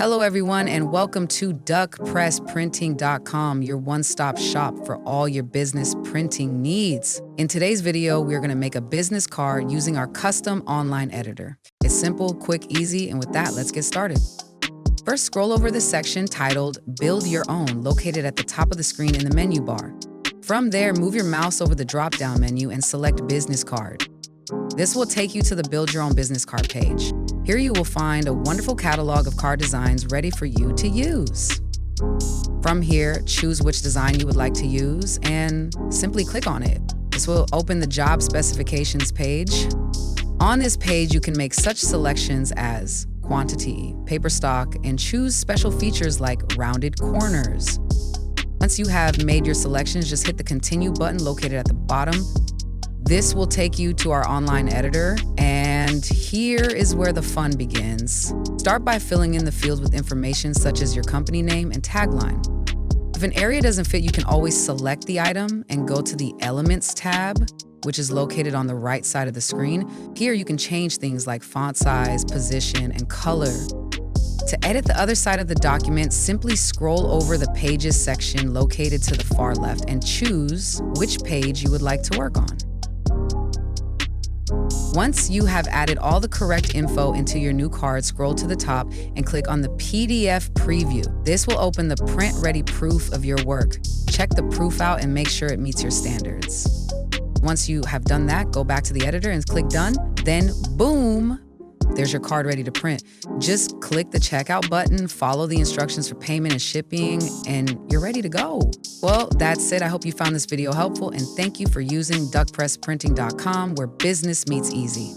Hello, everyone, and welcome to duckpressprinting.com, your one-stop shop for all your business printing needs. In today's video, we're going to make a business card using our custom online editor. It's simple, quick, easy, and with that, let's get started. First, scroll over the section titled Build Your Own, located at the top of the screen in the menu bar. From there, move your mouse over the drop-down menu and select Business Card. This will take you to the Build Your Own Business Card page. Here you will find a wonderful catalog of card designs ready for you to use. From here, choose which design you would like to use and simply click on it. This will open the job specifications page. On this page, you can make such selections as quantity, paper stock, and choose special features like rounded corners. Once you have made your selections, just hit the Continue button located at the bottom. This will take you to our online editor, and here is where the fun begins. Start by filling in the fields with information such as your company name and tagline. If an area doesn't fit, you can always select the item and go to the Elements tab, which is located on the right side of the screen. Here you can change things like font size, position, and color. To edit the other side of the document, simply scroll over the Pages section located to the far left and choose which page you would like to work on. Once you have added all the correct info into your new card, scroll to the top and click on the PDF preview. This will open the print-ready proof of your work. Check the proof out and make sure it meets your standards. Once you have done that, go back to the editor and click Done. Then, boom, there's your card ready to print. Just click the checkout button, follow the instructions for payment and shipping, and you're ready to go. Well, that's it. I hope you found this video helpful, and thank you for using duckpressprinting.com, where business meets easy.